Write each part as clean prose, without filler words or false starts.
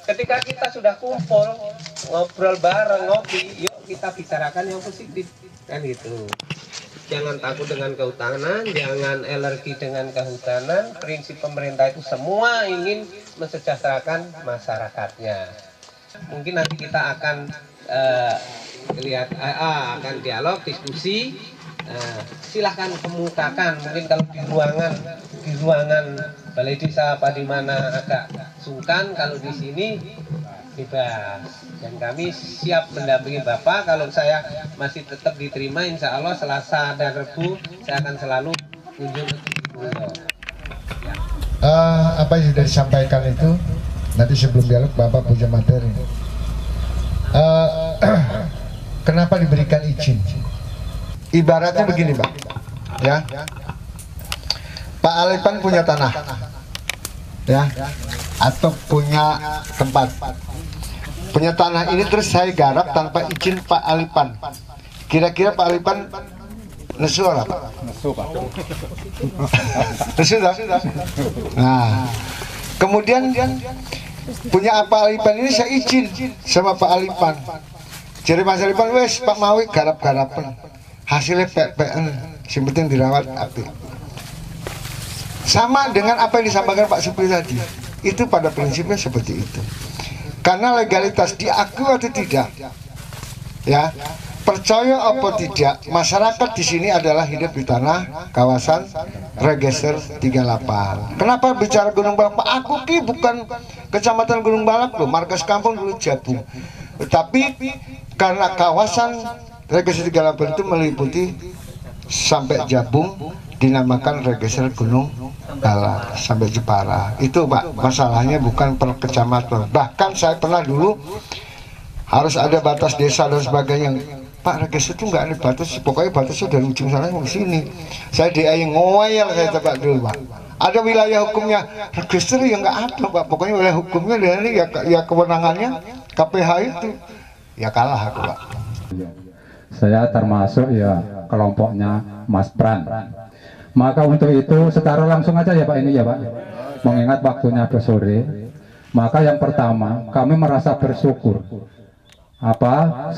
Ketika kita sudah kumpul, ngobrol bareng, ngopi, yuk kita bicarakan yang positif, kan gitu. Jangan takut dengan kehutanan, jangan alergi dengan kehutanan. Prinsip pemerintah itu semua ingin mensejahterakan masyarakatnya. Mungkin nanti kita akan akan dialog, diskusi. Silahkan kemukakan. Mungkin kalau di ruangan balai desa apa di mana agak sungkan, kalau di sini bebas. Dan kami siap mendampingi Bapak. Kalau saya masih tetap diterima, insya Allah Selasa dan Rabu saya akan selalu kunjung ke Beliau. Apa yang sudah disampaikan itu nanti sebelum dialog Bapak punya materi. Kenapa diberikan izin? Ibaratnya begini, Pak, ya. Pak Alipan punya tanah, ya, atau punya tempat. Punya tanah ini terus saya garap tanpa izin Pak Alipan. Kira-kira Pak Alipan nesu apa? Nesu, Pak. Nesu, tak? Nah, kemudian punya Pak Alipan ini saya izin sama Pak Alipan. Jadi Mas Alipan, wes Pak Mawi garap-garapan. Hasilnya pek-pekan, yang penting dirawat api. Sama dengan apa yang disampaikan Pak Supri tadi. Itu pada prinsipnya seperti itu. Karena legalitas diakui atau tidak, ya, percaya apa tidak, masyarakat di sini adalah hidup di tanah kawasan Register 38. Kenapa bicara Gunung Balak? Pak, aku ki bukan kecamatan Gunung Balak loh, markas kampung dulu Jabung. Tetapi karena kawasan Register 38 itu meliputi sampai Jabung, dinamakan Register Gunung Balak sampai Jepara. Itu Pak, masalahnya bukan per kecamatan. Bahkan saya pernah dulu harus ada batas desa dan sebagainya. Pak, register itu nggak ada batas, pokoknya batasnya dari ujung sana ke sini. Saya diayang ngoyal saya coba dulu, Pak. Ada wilayah hukumnya, register yang nggak ada, Pak. Pokoknya wilayah hukumnya dari ya kewenangannya KPH itu. Ya kalah aku, Pak. Saya termasuk ya kelompoknya Mas Pran. Maka untuk itu secara langsung aja ya Pak ini ya Pak, mengingat waktunya ke sore, maka yang pertama kami merasa bersyukur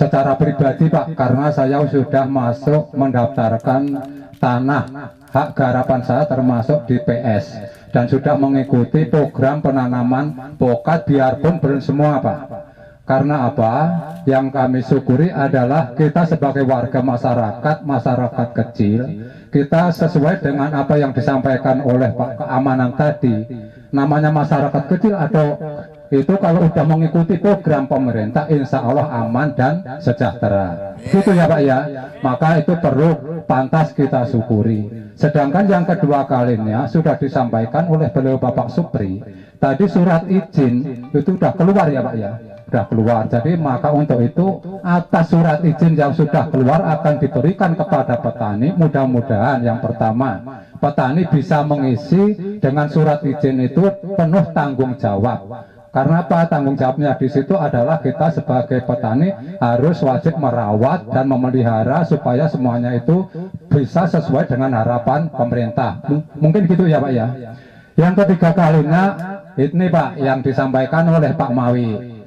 secara pribadi Pak, karena saya sudah masuk mendaftarkan tanah hak garapan saya termasuk di PS dan sudah mengikuti program penanaman pokat biarpun belum semua Pak. Karena apa? Yang kami syukuri adalah kita sebagai warga masyarakat kecil, kita sesuai dengan apa yang disampaikan oleh Pak Keamanan tadi. Namanya masyarakat kecil atau itu kalau udah mengikuti program pemerintah, insya Allah aman dan sejahtera. Gitu ya Pak ya. Maka itu perlu pantas kita syukuri. Sedangkan yang kedua kalinya sudah disampaikan oleh beliau Bapak Supri. Tadi surat izin itu sudah keluar ya Pak ya. Sudah keluar, jadi maka untuk itu atas surat izin yang sudah keluar akan diberikan kepada petani. Mudah-mudahan yang pertama petani bisa mengisi dengan surat izin itu penuh tanggung jawab. Karena apa? Tanggung jawabnya di situ adalah kita sebagai petani harus wajib merawat dan memelihara supaya semuanya itu bisa sesuai dengan harapan pemerintah. Mungkin gitu ya Pak ya. Yang ketiga kalinya ini Pak yang disampaikan oleh Pak Mawi.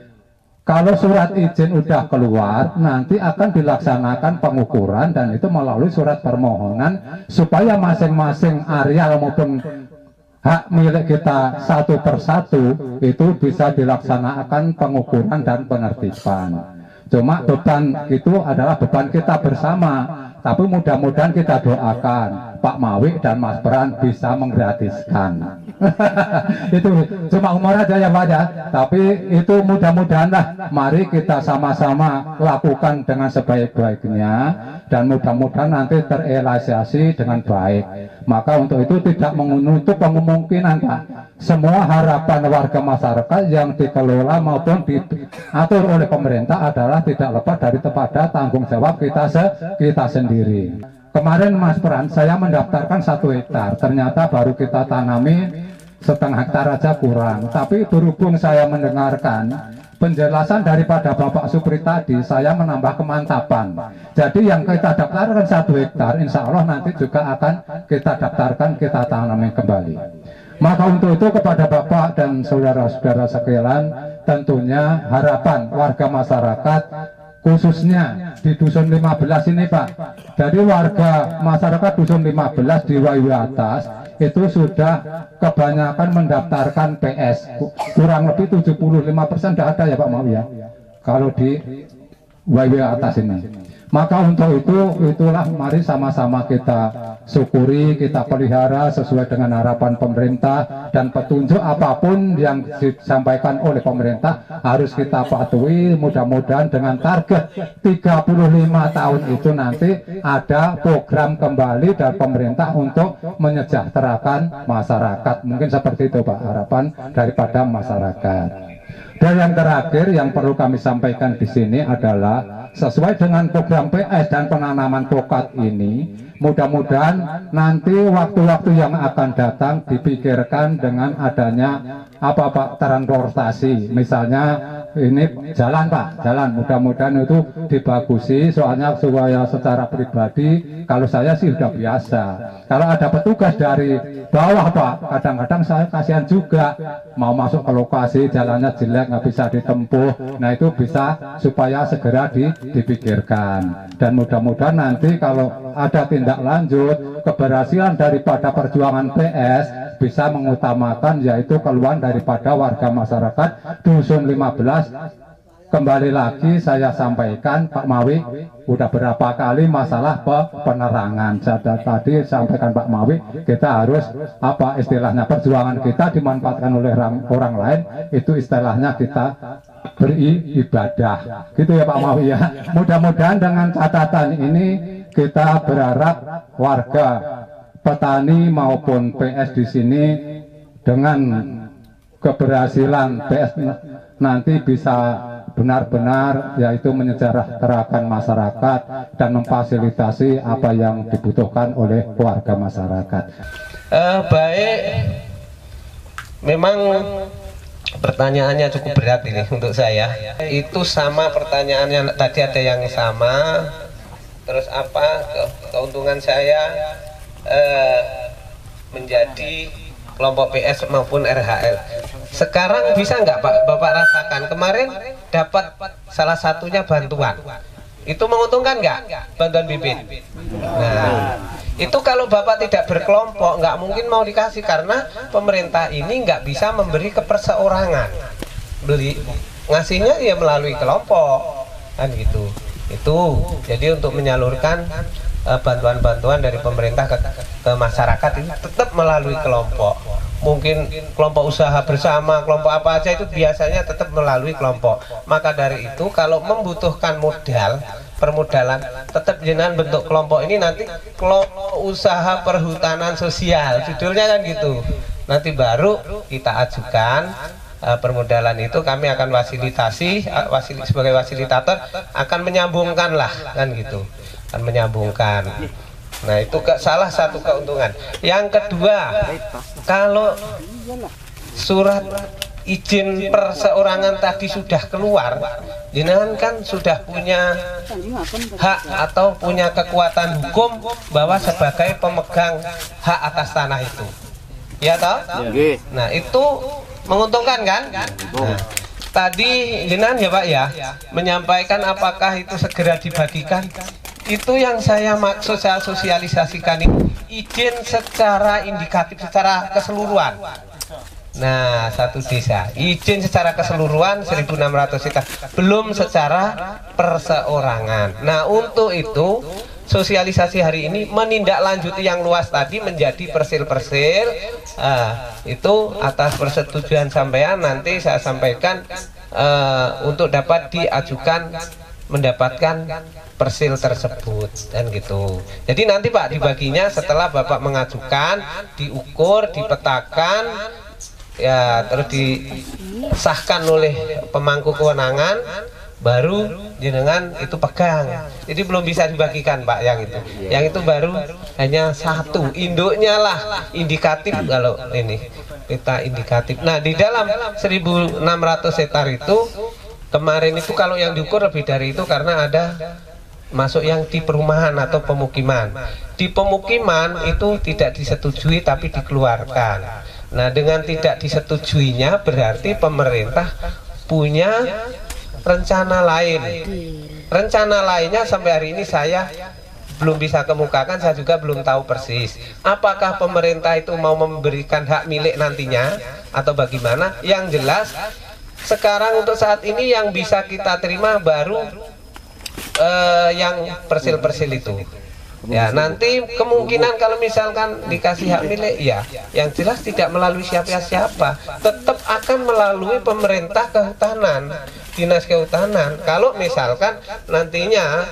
Kalau surat izin udah keluar, nanti akan dilaksanakan pengukuran dan itu melalui surat permohonan supaya masing-masing areal maupun hak milik kita satu persatu itu bisa dilaksanakan pengukuran dan penertiban. Cuma beban itu adalah beban kita bersama, tapi mudah-mudahan kita doakan Pak Mawi dan Mas Pran bisa menggratiskan. Itu cuma humor aja ya Pak ya, tapi itu mudah-mudahanlah mari kita sama-sama lakukan dengan sebaik-baiknya dan mudah-mudahan nanti terrealisasi dengan baik. Maka untuk itu tidak menutup kemungkinan Pak, semua harapan warga masyarakat yang dikelola maupun diatur oleh pemerintah adalah tidak lepas dari kepada tanggung jawab kita sendiri. Kemarin Mas Pran saya mendaftarkan 1 hektar, ternyata baru kita tanami setengah hektar aja kurang. Tapi berhubung saya mendengarkan penjelasan daripada Bapak Supri tadi, saya menambah kemantapan. Jadi yang kita daftarkan 1 hektar, insya Allah nanti juga akan kita daftarkan, kita tanami kembali. Maka untuk itu kepada Bapak dan saudara-saudara sekalian, tentunya harapan warga masyarakat khususnya di Dusun 15 ini Pak. Dari warga masyarakat Dusun 15 di Wawi atas itu sudah kebanyakan mendaftarkan PS, kurang lebih 75% sudah ada ya Pak Mau ya, kalau di Wawi atas ini. Maka untuk itulah mari sama-sama kita syukuri, kita pelihara sesuai dengan harapan pemerintah, dan petunjuk apapun yang disampaikan oleh pemerintah harus kita patuhi. Mudah-mudahan dengan target 35 tahun itu nanti ada program kembali dari pemerintah untuk menyejahterakan masyarakat. Mungkin seperti itu Pak harapan daripada masyarakat. Dan yang terakhir yang perlu kami sampaikan di sini adalah sesuai dengan program PS dan penanaman pokat ini, mudah-mudahan nanti waktu-waktu yang akan datang dipikirkan dengan adanya Pak transportasi, misalnya ini jalan Pak, jalan mudah-mudahan itu dibagusi, soalnya supaya secara pribadi kalau saya sih sudah biasa, kalau ada petugas dari bawah Pak, kadang-kadang saya kasihan juga, mau masuk ke lokasi jalannya jelek nggak bisa ditempuh, nah itu bisa supaya segera dipikirkan, dan mudah-mudahan nanti kalau ada tindak lanjut keberhasilan daripada perjuangan PS bisa mengutamakan yaitu keluhan daripada warga masyarakat Dusun 15. Kembali lagi saya sampaikan Pak Mawi udah berapa kali masalah penerangan. Saya tadi sampaikan Pak Mawi, kita harus istilahnya perjuangan kita dimanfaatkan oleh orang lain, itu istilahnya kita beribadah gitu ya Pak Mawi ya. Mudah-mudahan dengan catatan ini kita berharap warga petani maupun PS di sini dengan keberhasilan PS nanti bisa benar-benar yaitu menyejahterakan masyarakat dan memfasilitasi apa yang dibutuhkan oleh warga masyarakat. Baik, memang pertanyaannya cukup berat ini untuk saya. Itu sama pertanyaannya tadi, ada yang sama. Terus apa keuntungan saya menjadi kelompok PS maupun RHL? Sekarang bisa nggak Pak Bapak rasakan, kemarin dapat salah satunya bantuan, itu menguntungkan nggak bantuan bibit? Nah itu kalau Bapak tidak berkelompok nggak mungkin mau dikasih, karena pemerintah ini nggak bisa memberi ke perseorangan, ngasihnya ya melalui kelompok kan gitu. Itu jadi untuk menyalurkan bantuan-bantuan dari pemerintah ke masyarakat ini tetap melalui kelompok. Mungkin kelompok usaha bersama, kelompok apa aja itu biasanya tetap melalui kelompok. Maka dari itu kalau membutuhkan modal, permodalan, tetap jenengan bentuk kelompok ini nanti kelompok usaha perhutanan sosial, judulnya kan gitu. Nanti baru kita ajukan permodalan itu, kami akan fasilitasi sebagai fasilitator, akan menyambungkan lah kan gitu, akan menyambungkan. Nah itu salah satu keuntungan. Yang kedua, kalau surat izin perseorangan tadi sudah keluar, jenengan kan sudah punya hak atau punya kekuatan hukum bahwa sebagai pemegang hak atas tanah itu, ya toh? Nah itu menguntungkan kan? Nah, tadi jenengan ya Pak ya menyampaikan apakah itu segera dibagikan. Itu yang saya maksud, saya sosialisasikan ini izin secara indikatif, secara keseluruhan. Nah satu desa izin secara keseluruhan 1.600 hektar, belum secara perseorangan. Nah untuk itu sosialisasi hari ini menindaklanjuti yang luas tadi menjadi persil-persil. Itu atas persetujuan sampean nanti saya sampaikan untuk dapat diajukan mendapatkan persil tersebut dan gitu. Jadi nanti Pak dibaginya setelah Bapak mengajukan, diukur, dipetakan, ya terus disahkan oleh pemangku kewenangan, baru jenengan itu pegang. Jadi belum bisa dibagikan Pak yang itu. Yang itu baru hanya satu, induknya lah indikatif. Kalau ini kita indikatif. Nah di dalam 1.600 hektar itu kemarin itu kalau yang diukur lebih dari itu, karena ada masuk yang di perumahan atau pemukiman. Di pemukiman itu tidak disetujui tapi dikeluarkan. Nah dengan tidak disetujuinya berarti pemerintah punya rencana lain. Rencana lainnya sampai hari ini saya belum bisa kemukakan, saya juga belum tahu persis. Apakah pemerintah itu mau memberikan hak milik nantinya atau bagaimana? Yang jelas sekarang untuk saat ini yang bisa kita terima baru yang persil-persil itu. Ya, nanti kemungkinan kalau misalkan dikasih hak milik, ya yang jelas tidak melalui siapa-siapa, tetap akan melalui pemerintah kehutanan, dinas kehutanan. Kalau misalkan nantinya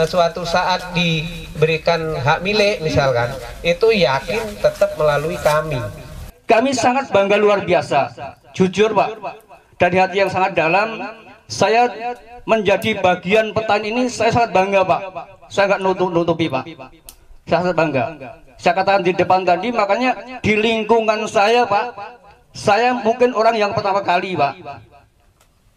suatu saat diberikan hak milik misalkan, itu yakin tetap melalui kami. Kami sangat bangga luar biasa, jujur Pak, dari hati yang sangat dalam. Saya menjadi bagian petani ini, saya sangat bangga Pak. Saya nggak nutupi Pak, saya sangat bangga. Saya katakan di depan tadi, makanya di lingkungan saya Pak, saya mungkin orang yang pertama kali Pak.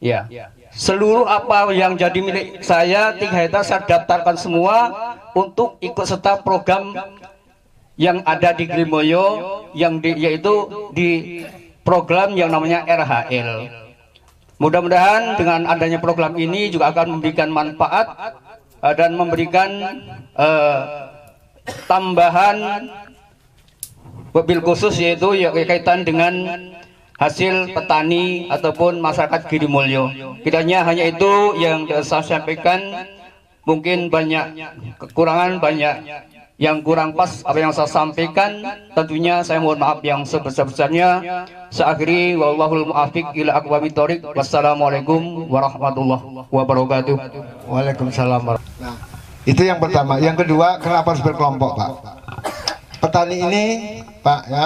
Ya, seluruh apa yang jadi milik saya 3 hektar saya daftarkan semua untuk ikut serta program yang ada di Grimoyo, yaitu di program yang namanya RHL. Mudah-mudahan dengan adanya program ini juga akan memberikan manfaat dan memberikan tambahan mobil khusus, yaitu yang kaitan dengan hasil petani ataupun masyarakat Girimulyo. Kiranya hanya itu yang saya sampaikan. Mungkin banyak kekurangan, banyak yang kurang pas apa yang saya sampaikan. Tentunya saya mohon maaf yang sebesar-besarnya. Seakhiri wallahul muwaffiq ila aqwamit thoriq. Wassalamualaikum warahmatullahi wabarakatuh. Waalaikumsalam. Nah, itu yang pertama. Yang kedua, kenapa harus berkelompok Pak? Petani ini Pak ya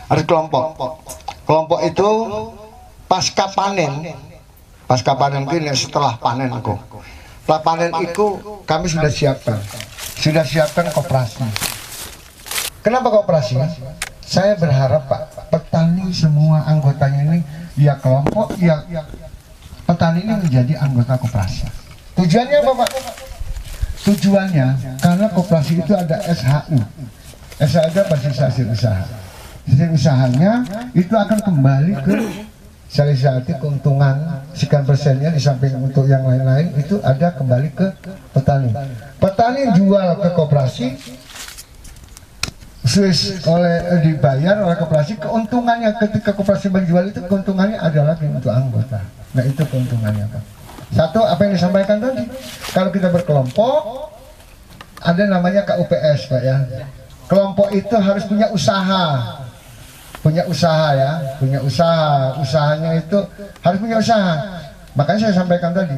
harus kelompok. Kelompok itu pasca panen itu setelah panen aku. Setelah panen itu kami sudah siapkan koperasi. Kenapa koperasi? Saya berharap Pak, petani semua anggotanya ini ya kelompok, ya petani ini menjadi anggota koperasi. Tujuannya apa Pak? Tujuannya karena koperasi itu ada SHU. SHU itu basis hasil usaha. Hasil usahanya itu akan kembali ke salisati, keuntungan sekian persennya di samping untuk yang lain-lain itu ada kembali ke petani. Petani jual ke koperasi, dibayar oleh koperasi, keuntungannya ketika koperasi menjual itu keuntungannya adalah untuk anggota. Nah itu keuntungannya Pak. Satu, apa yang disampaikan tadi, kalau kita berkelompok ada namanya KUPS Pak ya. Kelompok itu harus punya usaha. Usahanya itu harus punya usaha. Makanya saya sampaikan tadi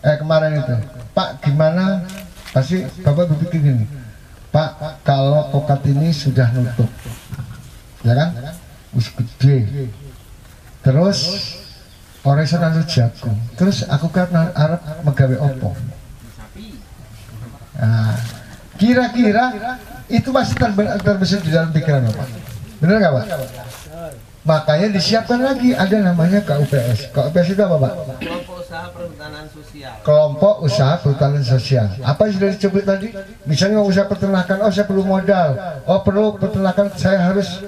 kemarin itu, Pak gimana, pasti Bapak berpikir gini, Pak kalau kokat ini sudah nutup ya kan, gede, terus orang sana jago, terus aku kan Arab megawe opo. Nah, kira-kira itu masih terbesit di dalam pikiran Bapak, benar nggak Pak? Makanya disiapkan lagi ada namanya KUPS. KUPS itu apa Pak? Kelompok usaha perhutanan sosial. Kelompok usaha perhutanan sosial. Apa yang sudah disebut tadi? Misalnya usaha peternakan, oh saya perlu modal, oh perlu peternakan, saya harus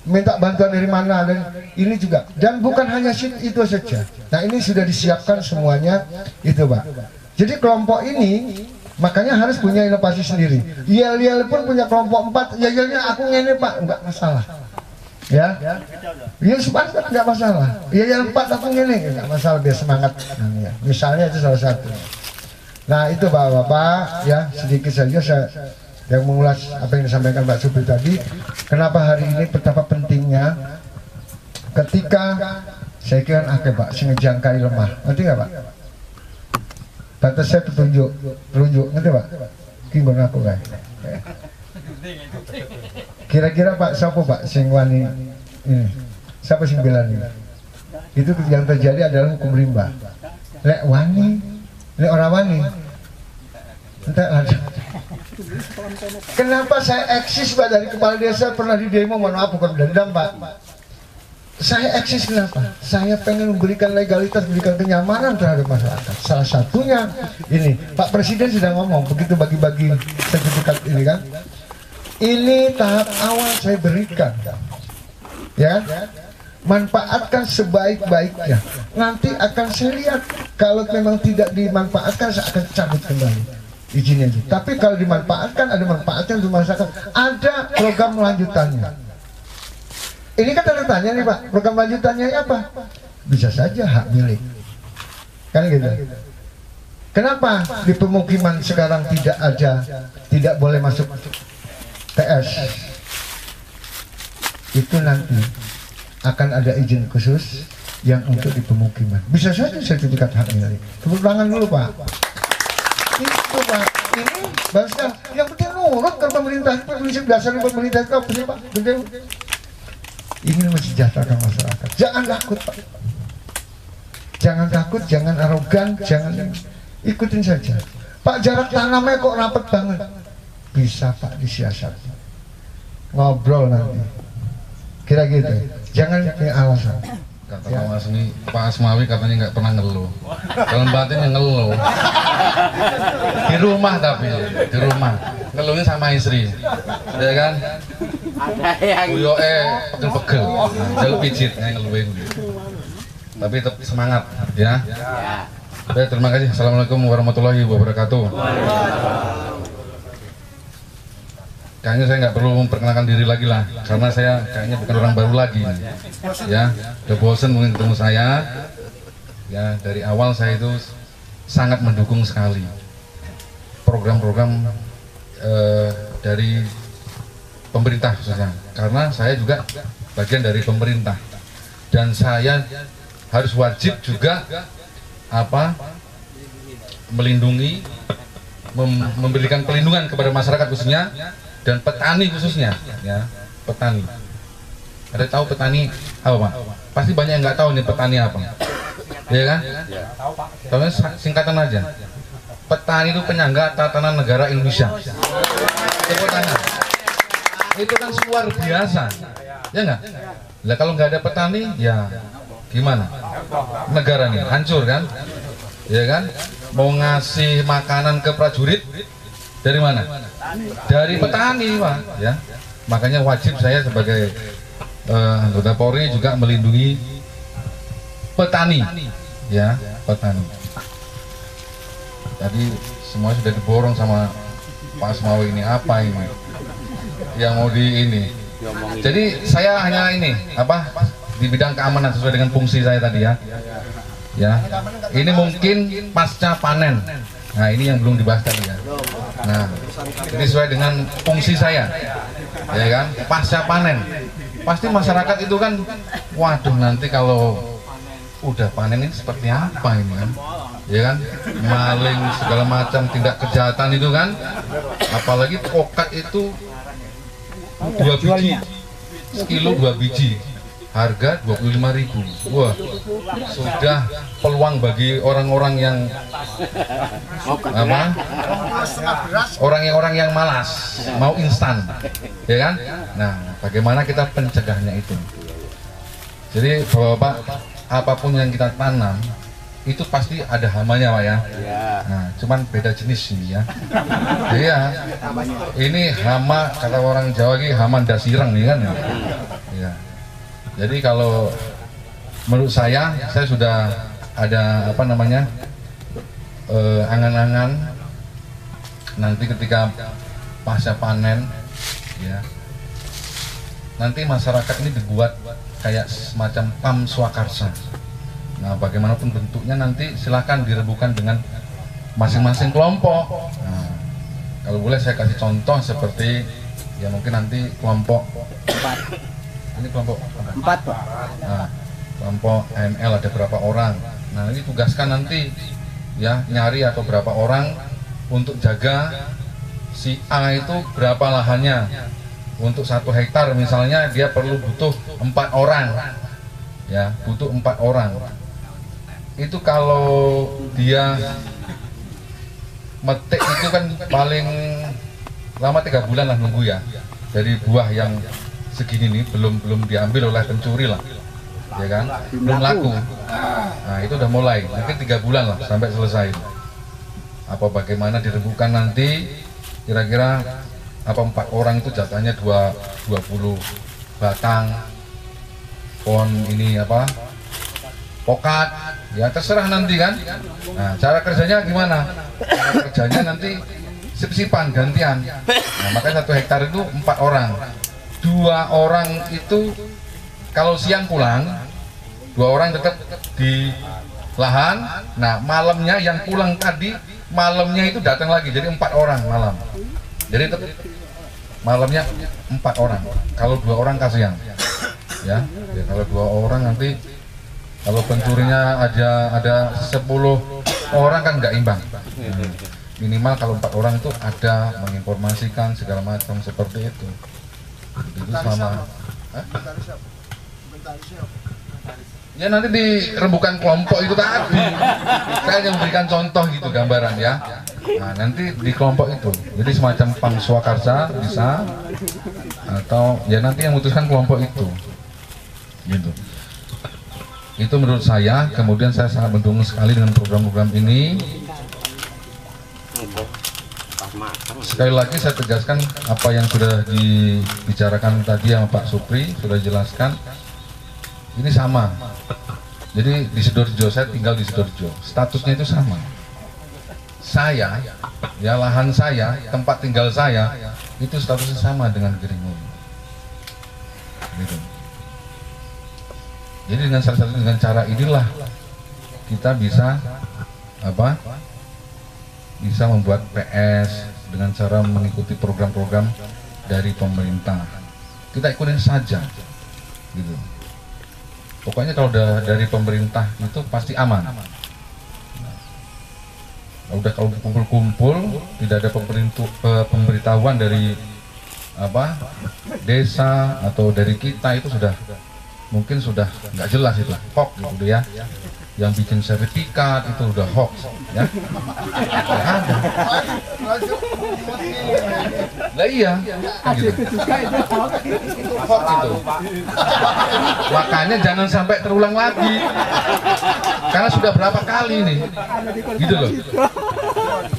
minta bantuan dari mana, dan ini juga. Dan bukan hanya itu saja. Nah ini sudah disiapkan semuanya itu Pak. Jadi kelompok ini makanya harus punya inovasi sendiri. Yel pun punya kelompok 4, yelnya aku ngene Pak, enggak masalah. Ya, ya sepakat nggak masalah. Ya yang 4 aku ngene nggak masalah, biar semangat. Nah, ya. Misalnya itu salah satu. Nah itu Bapak ya, sedikit saja saya yang mengulas apa yang disampaikan Pak Supri tadi. Kenapa hari ini betapa pentingnya ketika saya kira Pak sengejangkai lemah, ngerti nggak Pak? Batas saya petunjuk, ngerti Pak? Kinggon aku kan. Kira-kira Pak siapa Pak sing wani ini? Siapa sing belani? Itu yang terjadi adalah hukum rimba. Lek wani, lek orang wani. Entar ada. Kenapa saya eksis Pak dari kepala desa, pernah di demo, mohon maaf bukan dendam Pak. Saya eksis kenapa? Saya pengen memberikan legalitas, memberikan kenyamanan terhadap masyarakat. Salah satunya ini, Pak Presiden sudah ngomong begitu bagi-bagi sertifikat ini kan. Ini tahap awal saya berikan, ya. manfaatkan sebaik-baiknya. Nanti akan saya lihat, kalau memang tidak dimanfaatkan saya akan cabut kembali izinnya itu. Tapi kalau dimanfaatkan, ada manfaatnya untuk masyarakat, ada program lanjutannya. Ini kan tanda tanya nih Pak, program lanjutannya apa? Bisa saja hak milik, kan gitu. Kenapa di pemukiman sekarang tidak boleh masuk TS? Itu nanti akan ada izin khusus yang untuk di pemukiman. Bisa saja sertifikat hak milik. Tepuk tangan dulu Pak. Itu Pak. Ini bahasa yang penting nurut ke pemerintah. Prinsip dasar pemerintah itu apa sih Pak? Ingin mensejahterakan masyarakat. Jangan takut Pak. Jangan takut, jangan arogan, jangan, ikutin saja. Pak, jarak tanamnya kok rapet banget. Bisa Pak disiasati. Ngobrol nanti. Kira gitu. Jangan punya alasan. Kata Pak Asmawi katanya nggak pernah ngeluh. Dalam batin yang ngeluh. Di rumah tapi di rumah ngeluhnya sama istri, ya kan? Buyoke pegel-pegel, jalur pijit, ngeluhin. Tapi tetap semangat, ya. Baik, terima kasih. Assalamualaikum warahmatullahi wabarakatuh. Kayaknya saya nggak perlu memperkenalkan diri lagi lah, karena saya kayaknya bukan orang baru lagi, ya. Udah bosen mungkin ketemu saya, ya. Dari awal saya itu sangat mendukung sekali program-program dari pemerintah khususnya, karena saya juga bagian dari pemerintah dan saya harus wajib juga melindungi, memberikan pelindungan kepada masyarakat khususnya dan petani khususnya, ya. Petani, ada tahu petani apa Pak? Pasti banyak yang nggak tahu nih petani apa, ya kan? Tapi singkatan aja, petani itu penyangga tatanan negara Indonesia. Tepuk tangan. Itu kan luar biasa, ya nggak? Lah kalau nggak ada petani, ya gimana? Negara nih hancur kan, ya kan? Mau ngasih makanan ke prajurit dari mana? Dari petani Pak, ya. Makanya wajib saya sebagai anggota Polri juga melindungi petani, ya, petani. Tadi semua sudah diborong sama Pak Asmawi, ini apa ini yang mau di ini. Jadi saya hanya ini di bidang keamanan sesuai dengan fungsi saya tadi, ya. Ya, ini mungkin pasca panen. Nah, ini yang belum dibahas tadi, ya. Nah, ini sesuai dengan fungsi saya, ya kan? Pasca panen, pasti masyarakat itu kan, waduh nanti kalau udah panen ini seperti apa ini kan? Ya kan? Maling segala macam tindak kejahatan itu kan, apalagi kokat itu 2 biji, sekilo 2 biji. Harga 25.000. Wah, sudah peluang bagi orang-orang yang orang yang malas, mau instan, ya kan? Nah, bagaimana kita pencegahnya itu? Jadi Bapak, apapun yang kita tanam itu pasti ada hamanya Pak, ya. Nah, cuman beda jenis ini, ya. Iya. Ini hama, kata orang Jawa ini hama dasireng nih kan, ya. Jadi kalau menurut saya sudah ada angan-angan nanti ketika pasca panen, ya, nanti masyarakat ini dibuat kayak semacam PAM swakarsa. Nah, bagaimanapun bentuknya nanti silakan direbukan dengan masing-masing kelompok. Nah, kalau boleh saya kasih contoh seperti, ya mungkin nanti kelompok ini kelompok 4 Pak. Nah, kelompok ML ada berapa orang. Nah, ini tugaskan nanti, ya, nyari atau berapa orang untuk jaga si A itu berapa lahannya. Untuk 1 hektar misalnya dia butuh 4 orang, ya, butuh 4 orang. Itu kalau dia metik itu kan paling lama 3 bulan lah nunggu, ya, dari buah yang segini nih belum diambil oleh pencuri lah, ya kan, belum laku. Nah, itu udah mulai, mungkin 3 bulan lah sampai selesai. Apa bagaimana direbukan nanti, kira-kira 4 orang itu jatahnya 20 batang, pohon ini apa, pokat, ya terserah nanti kan. Nah, cara kerjanya gimana? Cara kerjanya nanti sip-sipan gantian. Nah, makanya 1 hektar itu 4 orang. 2 orang itu kalau siang pulang, 2 orang tetap di lahan. Nah, malamnya yang pulang tadi, malamnya itu datang lagi, jadi 4 orang malam. Jadi tetap malamnya 4 orang. Kalau 2 orang kasihan, ya kalau 2 orang nanti kalau pencurinya aja ada 10 orang kan nggak imbang. Minimal kalau 4 orang itu ada menginformasikan segala macam seperti itu. Itu sama. Ya nanti di rembukan kelompok itu tadi. Saya hanya memberikan contoh gitu gambaran ya. Nah nanti di kelompok itu. Jadi semacam pam swakarsa bisa, atau ya nanti yang memutuskan kelompok itu. Gitu. Itu menurut saya. Kemudian saya sangat mendukung sekali dengan program-program ini. Sekali lagi saya tegaskan apa yang sudah dibicarakan tadi sama Pak Supri, sudah jelaskan. Ini sama. Jadi di Sidoarjo, saya tinggal di Sidoarjo, statusnya itu sama. Saya, ya lahan saya, tempat tinggal saya, itu statusnya sama dengan Geringo. Gitu. Jadi dengan salah satu dengan cara inilah kita bisa apa? Bisa membuat PS dengan cara mengikuti program-program dari pemerintah. Kita ikutin saja, gitu. Pokoknya kalau dari pemerintah itu pasti aman. Nah, udah kalau kumpul-kumpul tidak ada pemberitahuan dari apa desa atau dari kita, itu sudah mungkin sudah nggak jelas, itu hoax gitu ya. Yang bikin sertifikat itu udah hoax ya. Nggak ada. Lah iya gitu. Hoax itu. Makanya jangan sampai terulang lagi, karena sudah berapa kali nih gitu loh.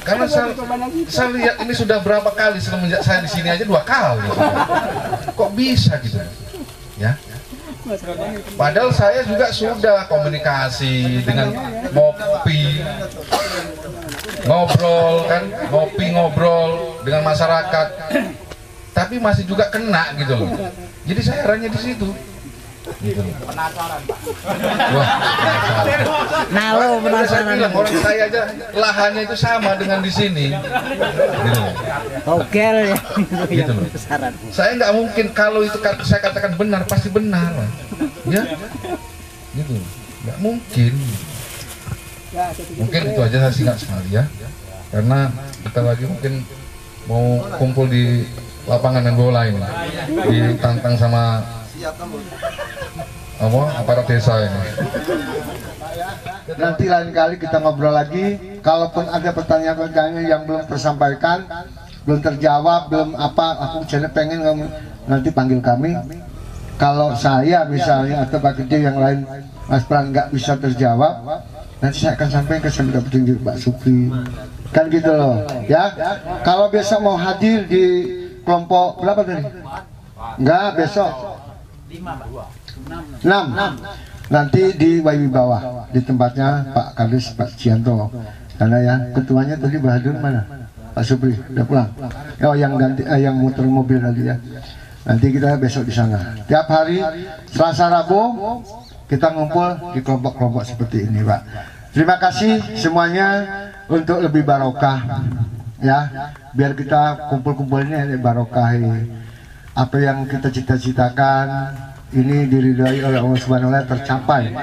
Karena saya lihat ini sudah berapa kali semenjak saya di sini aja 2 kali. Kok bisa gitu ya? Padahal saya juga sudah komunikasi dengan ngobrol kan, ngobrol dengan masyarakat, tapi masih juga kena gitu loh. Jadi saya herannya di situ. Gitu loh. Penasaran Pak. Wah, penasaran. Orang saya aja lahannya itu sama dengan di sini. Gitu loh. Ogel ya. Gitu loh. Saya nggak mungkin kalau itu saya katakan benar pasti benar, ya. Gitu, nggak mungkin. Mungkin itu aja saya singkat sekali ya, karena kita lagi mungkin mau kumpul di lapangan main bola ini, ditantang sama aparat desa ini. Nanti lain kali kita ngobrol lagi. Kalaupun ada pertanyaan-pertanyaan yang belum tersampaikan, belum terjawab, belum apa, aku jadi pengen kamu nanti panggil kami. Kalau saya misalnya atau Pak Gede yang lain, Mas Pran nggak bisa terjawab, nanti saya akan sampaikan ke sampai petunjuk Pak Supri. Kan gitu loh, ya. Kalau besok mau hadir di kelompok berapa tadi? Enggak, besok 6. Nanti di Wawi bawah, di tempatnya Pak Kadis, Pak Cianto. Karena ya ketuanya tadi Bahadur mana? Pak Supri udah pulang. Oh, yang ganti yang muter mobil tadi ya. Nanti kita besok di sana. Tiap hari Selasa Rabu kita ngumpul di kelompok-kelompok seperti ini, Pak. Terima kasih semuanya untuk lebih barokah ya. Biar kita kumpul-kumpulnya barokah. Apa yang kita cita-citakan ini diridhoi oleh Allah Subhanahu wa taala tercapai.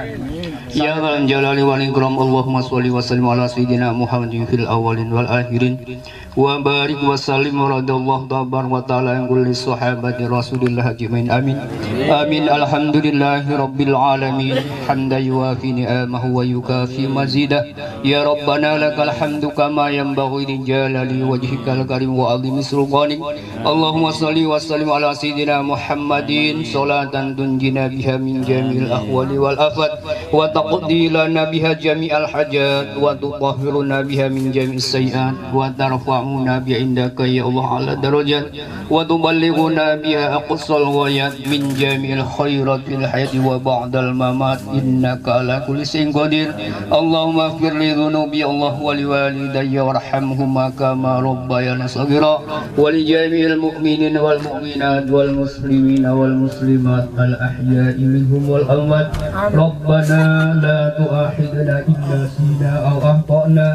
Ya dzal jalali wal ikram, Allahumma shalli wa sallim ala sayyidina Muhammadin fil awwalin wal akhirin wa barik wa sallim radallahu tabar wa ta'ala an kulli sahabati Rasulillah ajmain. Amin. Amin. Alhamdulillahi rabbil alamin. Hamdan yuwafi ni'amahu wa yukafi mazidah. Ya Rabbana lakal hamdu kama yanbaghi li jalali wajhikal karim wa 'azimi sultanik. Allahumma shalli wa sallim ala sayyidina Muhammadin salatan تنجنا بها من جميع الأحوال والآفات وتقضي لنا بها جميع الحاجات وتطهرنا بها من جميع السيئات وترفعنا بها عندك يا الله على درجات وتبلغنا بها أقصى الغايات من جميع الخيرات في الحياة وبعد الممات إنك على كل شيء قدير. اللهم اغفر لي ذنوبي الله ولوالدي وارحمهما كما ربياني صغيرا ولجميع المؤمنين والمؤمنات والمسلمين والمسلمات الأحياء منهم والأموات. ربنا لا تؤاخذنا إن نسينا أو أخطأنا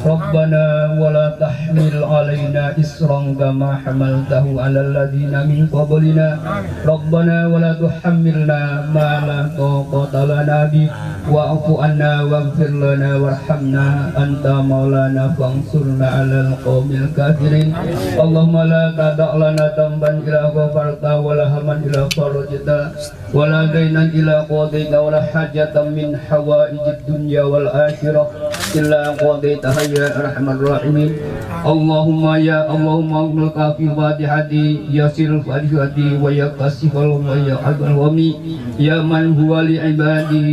ربنا ولا تحمل علينا إصرا كما حملته على الذين من قبلنا ربنا ولا تحملنا ما لا طاقة لنا به واعف عنا واغفر لنا وارحمنا أنت مولانا فانصرنا على القوم الكافرين. اللهم لا تدع لنا ذنبا إلا غفرته ولا هما إلا فرجته ولا دينا إلا قضيته ولا حاجة من حوائج الدنيا والآخرة إلا قضيتها يا أرحم الراحمين. اللهم يا اللهم اغفر في فاتحتي يسر فاتحتي ويا كاشف ويا عبد الومي يا من هو لعباده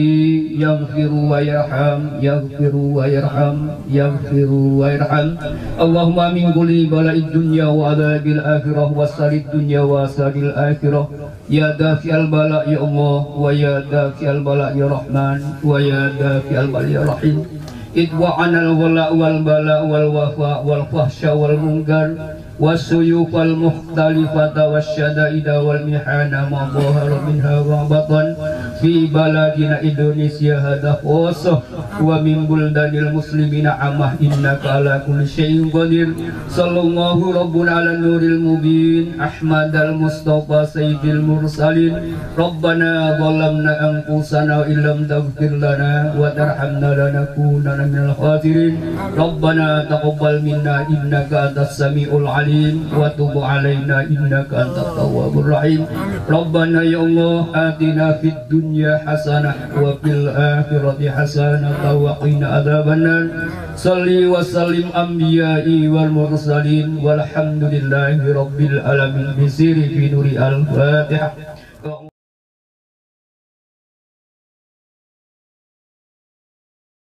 يغفر ويرحم يغفر ويرحم يغفر ويرحم. اللهم من كل بلاء الدنيا وعذاب الآخرة وسر الدنيا وسر الآخرة يا دافع البلاء يا الله ويا دافع البلاء يا رحمن ويا دافع البلاء يا رحيم. ادفع عنا الغلاء والبلاء والوفاء والفحش والمنكر والسيوف المختلفة والشدائد والمحن ما ظهر منها وبطن في بلدنا إندونيسيا هذا خاصة ومن بلدان المسلمين عامة إنك على كل شيء قدير. صلى الله ربنا على النور المبين أحمد المصطفى سيد المرسلين. ربنا ظلمنا أنفسنا وإن لم تغفر لنا وترحمنا لنكونن من الخاسرين. ربنا تقبل منا إنك أنت السميع العليم وتب علينا إنك أنت التواب الرحيم. ربنا يا الله آتنا في الدنيا حسنة وفي الآخرة حسنة وقنا عذاب النار. صل وسلم أنبيائي والمرسلين والحمد لله رب العالمين بسر في نور الفاتحة.